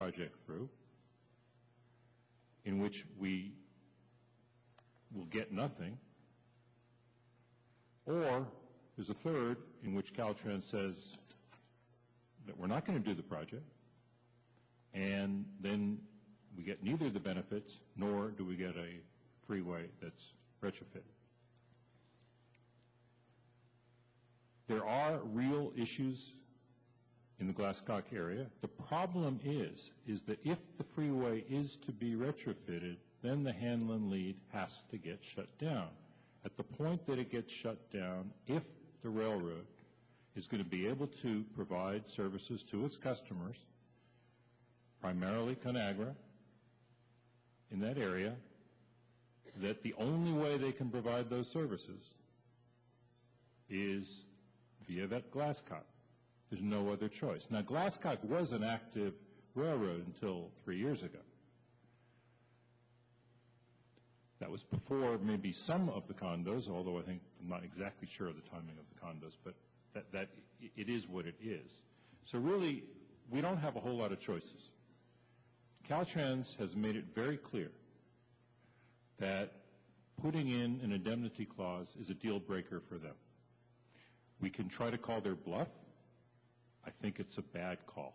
project through, in which we will get nothing, or there's a third in which Caltrans says that we're not going to do the project, and then we get neither the benefits nor do we get a freeway that's retrofitted. There are real issues in the Glasscock area. The problem is that if the freeway is to be retrofitted, then the Hanlon lead has to get shut down. At the point that it gets shut down, if the railroad is going to be able to provide services to its customers, primarily ConAgra, in that area, that the only way they can provide those services is via that Glasscock. There's no other choice. Now, Glasscock was an active railroad until 3 years ago. That was before maybe some of the condos, although I'm not exactly sure of the timing of the condos, but that it is what it is. So really, we don't have a whole lot of choices. Caltrans has made it very clear that putting in an indemnity clause is a deal breaker for them. We can try to call their bluff. I think it's a bad call.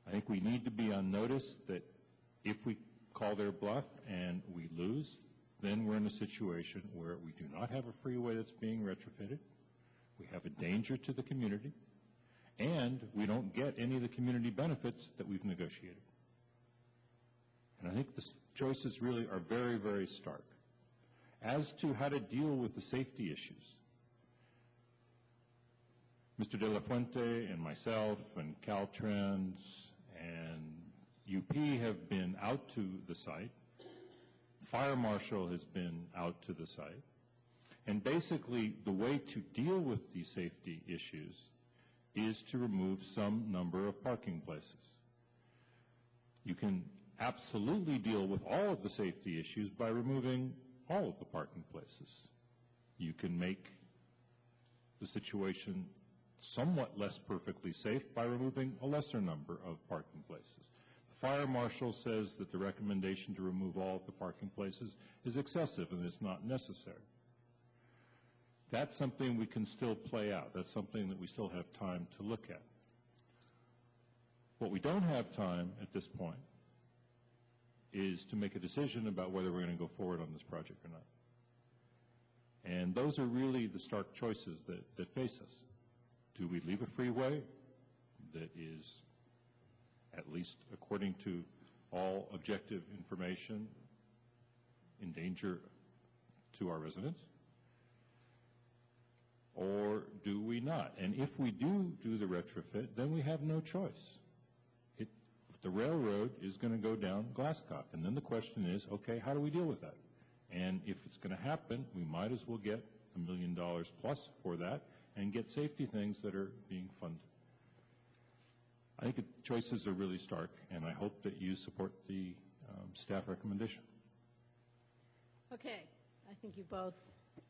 I think we need to be on notice that if we call their bluff and we lose, then we're in a situation where we do not have a freeway that's being retrofitted, we have a danger to the community, and we don't get any of the community benefits that we've negotiated. And I think the choices really are very, very stark. As to how to deal with the safety issues, Mr. De La Fuente and myself and Caltrans and UP have been out to the site. Fire Marshal has been out to the site. And basically, the way to deal with these safety issues is to remove some number of parking places. You can absolutely deal with all of the safety issues by removing all of the parking places. You can make the situation somewhat less perfectly safe by removing a lesser number of parking places. The Fire Marshal says that the recommendation to remove all of the parking places is excessive and it's not necessary. That's something we can still play out. That's something that we still have time to look at. What we don't have time at this point is to make a decision about whether we're going to go forward on this project or not. And those are really the stark choices that face us. Do we leave a freeway that is, at least according to all objective information, in danger to our residents? Or do we not? And if we do the retrofit, then we have no choice. The railroad is going to go down Glasscock. And then the question is, okay, how do we deal with that? And if it's going to happen, we might as well get $1 million plus for that and get safety things that are being funded. I think the choices are really stark, and I hope that you support the staff recommendation. Okay. I think you both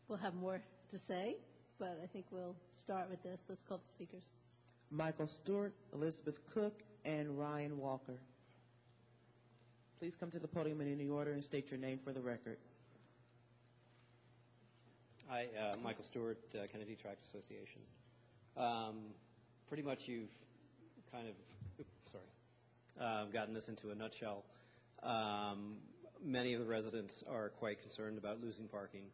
will have more to say, but I think we'll start with this. Let's call the speakers. Michael Stewart, Elizabeth Cook, and Ryan Walker. Please come to the podium in any order and state your name for the record. Hi, Michael Stewart, Kennedy Tract Association. Pretty much you've kind of, gotten this into a nutshell. Many of the residents are quite concerned about losing parking.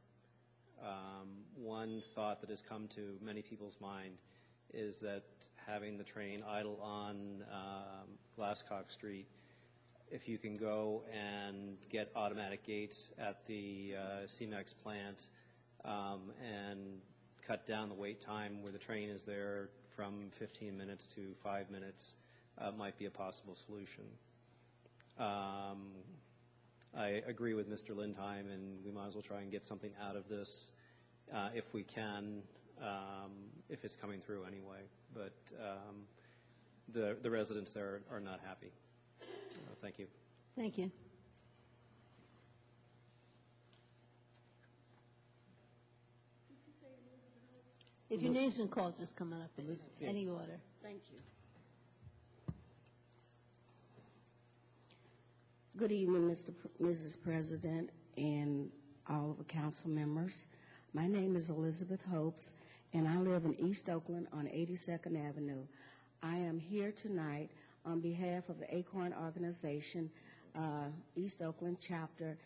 One thought that has come to many people's mind is that having the train idle on Glasscock Street, if you can go and get automatic gates at the CMEX plant and cut down the wait time where the train is there from 15 minutes to 5 minutes might be a possible solution. I agree with Mr. Lindheim, and we might as well try and get something out of this if we can, if it's coming through anyway. But the residents there are not happy. Thank you. Thank you. If your name's been called, just come on up in any order. Thank you. Good evening, Mrs. President, and all of the council members. My name is Elizabeth Hopes, and I live in East Oakland on 82nd Avenue. I am here tonight on behalf of the Acorn Organization, East Oakland chapter,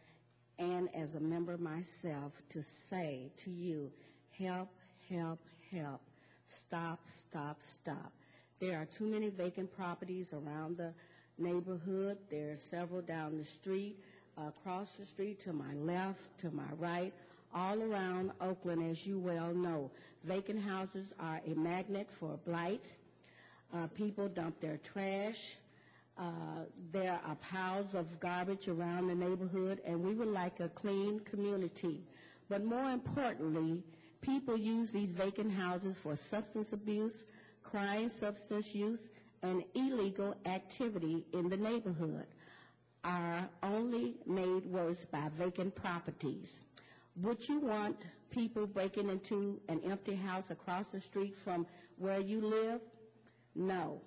and as a member myself, to say to you, help, help, help. Stop, stop, stop. There are too many vacant properties around the neighborhood. There are several down the street, across the street, to my left, to my right, all around Oakland, as you well know. Vacant houses are a magnet for blight. People dump their trash. There are piles of garbage around the neighborhood, and we would like a clean community. But more importantly, people use these vacant houses for substance abuse, crime, substance use, and illegal activity in the neighborhood are only made worse by vacant properties. Would you want people breaking into an empty house across the street from where you live? No.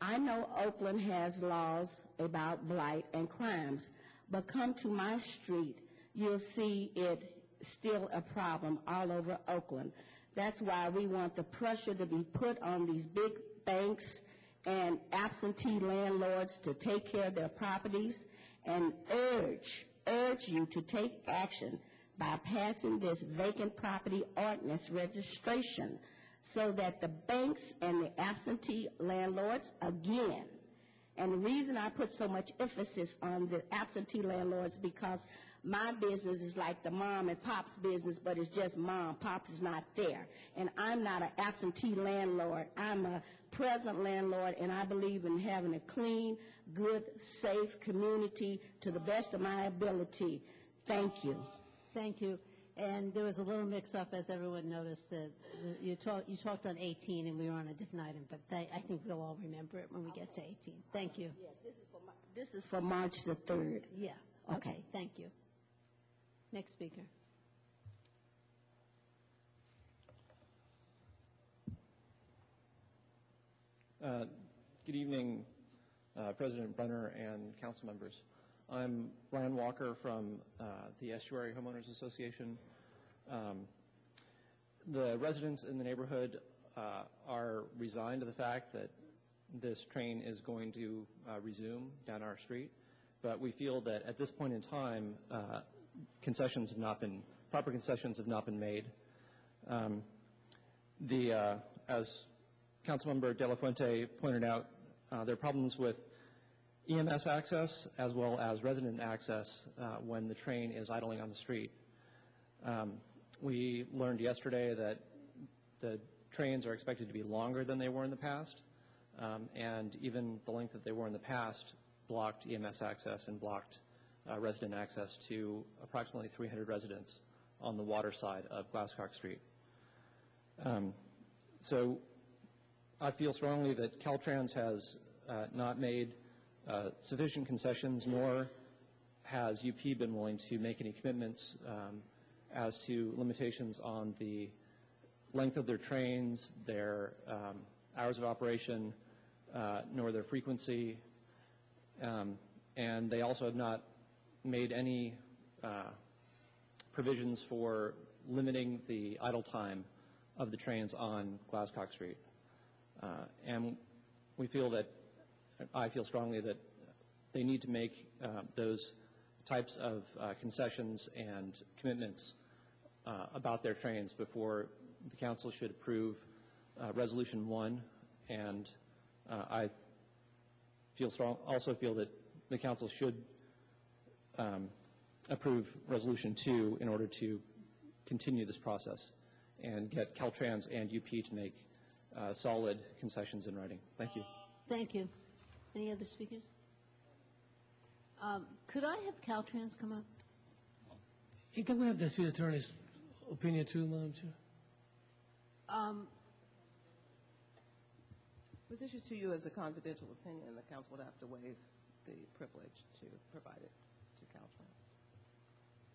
I know Oakland has laws about blight and crimes, but come to my street, you'll see it still a problem all over Oakland. That's why we want the pressure to be put on these big banks and absentee landlords to take care of their properties, and urge you to take action by passing this vacant property ordinance registration so that the banks and the absentee landlords, again, and the reason I put so much emphasis on the absentee landlords because my business is like the mom and pop's business, but it's just mom. Pop is not there. And I'm not an absentee landlord. I'm a present landlord, and I believe in having a clean, good, safe community to the best of my ability. Thank you. Thank you. And there was a little mix-up, as everyone noticed, that you talked on 18, and we were on a different item, but I think we'll all remember it when we get to 18. Thank you. Yes, this is for March the 3rd. Yeah. Okay. Thank you. Next speaker. Good evening, President Brunner and council members. I'm Ryan Walker from the Estuary Homeowners Association. The residents in the neighborhood are resigned to the fact that this train is going to resume down our street, but we feel that at this point in time, proper concessions have not been made. As Councilmember De La Fuente pointed out, there are problems with EMS access as well as resident access when the train is idling on the street. We learned yesterday that the trains are expected to be longer than they were in the past, and even the length that they were in the past blocked EMS access and blocked resident access to approximately 300 residents on the water side of Glasscock Street. So I feel strongly that Caltrans has not made sufficient concessions, nor has UP been willing to make any commitments as to limitations on the length of their trains, their hours of operation, nor their frequency, and they also have not made any provisions for limiting the idle time of the trains on Glasscock Street. And I feel strongly that they need to make those types of concessions and commitments about their trains before the council should approve Resolution 1, and I also feel that the council should approve Resolution 2 in order to continue this process and get Caltrans and UP to make solid concessions in writing. Thank you. Thank you. Any other speakers? Could I have Caltrans come up? Can we have the city attorney's opinion too, Madam Chair? This issues to you as a confidential opinion, and the council would have to waive the privilege to provide it to Caltrans.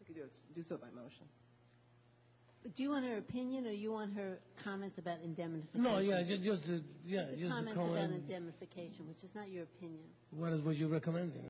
We could do so by motion. Do you want her opinion, or you want her comments about indemnification? No, just comments about indemnification, which is not your opinion. What is what you're recommending?